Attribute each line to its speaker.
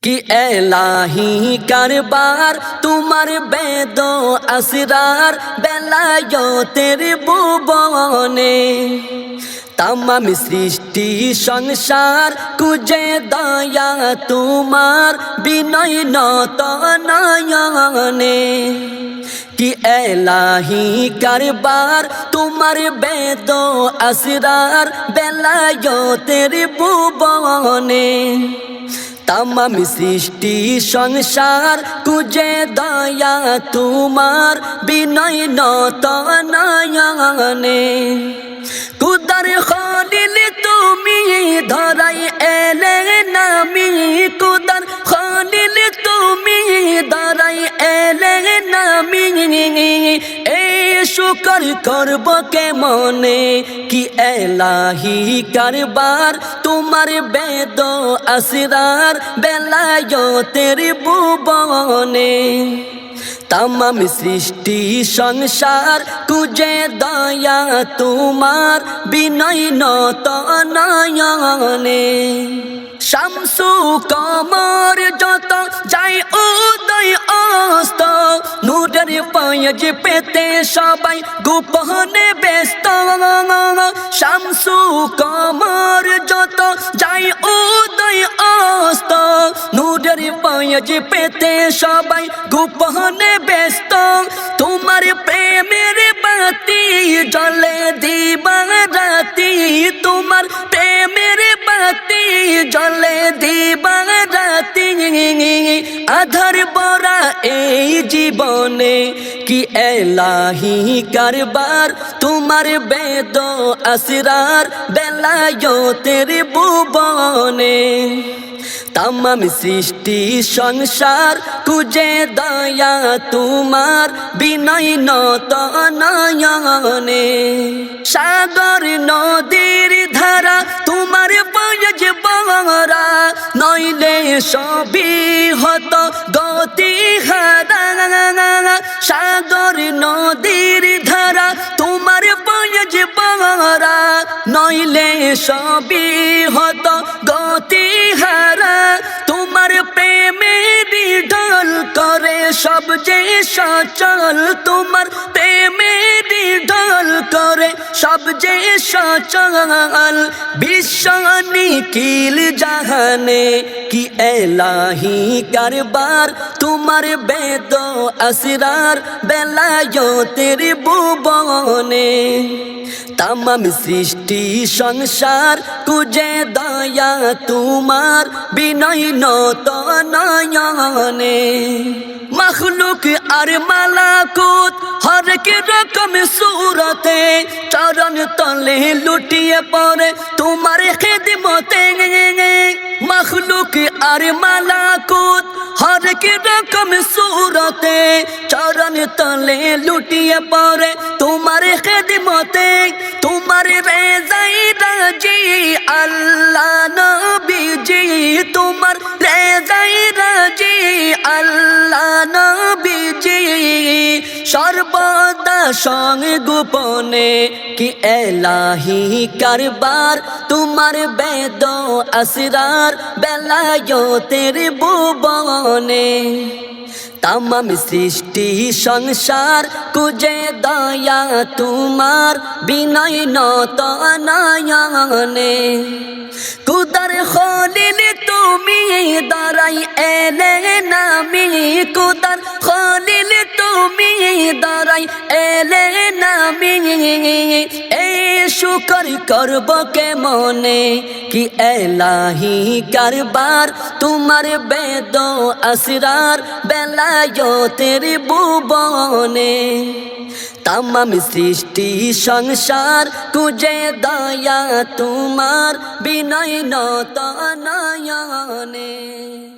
Speaker 1: कि एलाही कारबार तुम्हार बेद असरार बेलायो तेरे भुवने तमाम सृष्टि संसार कुजे दया तुम्हार बिनय নত नयने कि एलाही कारबार तुम्हार बेद असरार बेलायो तेरे भुवने तमाम सृष्टि संसार कुजे दया तुम्हार बिनय নত नयने कुदर खलिल तुमी धराई एले नामी कुदर खलिल तुमी धराई एले नामी ए शुक्र करब के मने कि एलाही कारबार तुम्हार बेद असरार बेलायो तेरे भुवने तमाम सृष्टि संसार कुजे दया तुम्हार बिनय নত नयने শামসু কমর যত যাই উদয় অস্ত নূরের ফয়েজ পেতে সবাই গোপনে ব্যস্ত শামসু কমর যত যাই উদয় অস্ত নূরের ফয়েজ পেতে সবাই গোপনে ব্যস্ত তোমার প্রেমের বাতি জ্বলে দিবারাতি তোমার প্রেমের বাতি জ্বলে দিবারাতি আধার বরা এই জীবনে কি এলাহি কারবার তোমার বেদ আসরার বেলায় তেরে ভুবনে तमाम सृष्टि संसार कुजे दया तुम्हार बिनय নত नयने सागर नदीर धारा तुम्हार बयज बरा नइले सभी हत गति हारा सागर नदीर धारा तुम्हार बयज बरा नइले सभी हत गति हारा तुम्हार प्रेमेरी ढल करे सब जे सचल तुम्हार प्रेमेरी ढल करे सब जे सचल विश्व निखिल जहाने कि एलाही कारबार तुम्हार बेद असरार बेलायो तेरे भुवने तमाम सृष्टि संसार कुजे दया तुम्हार बिनय নত नयने मखलूक और मालाकुत हर के रकम सूरते चरण तले लुटिए पड़े तुम्हारे खिदमते मखलूक और मालाकुत हर के रकम सूरते चरण तले लुटिए पड़े तुम्हारे खिदमते तुम्हारे रेज़ाए राजी अल्लाह नबी जी तुम्हार रेज़ाए राजी अल्लाह नबी जी सर्वदा संग गोपने कि एलाही कारबार तुम्हार बेद असरार बेलायो तेरे भुवने तमाम सृष्टि संसार कुजे दया तुम्हार बिनय নত नयने कुदर खलिल तुमी धराई एले नामी कुदर खलिल तुमी धराई एले नामी ए शुक्र करब के मने कि एलाही कारबार तुम्हार बेद असरार बेलायो तेरे भुवने तमाम सृष्टि संसार कुजे दया तुम्हार बिनय নত नयने।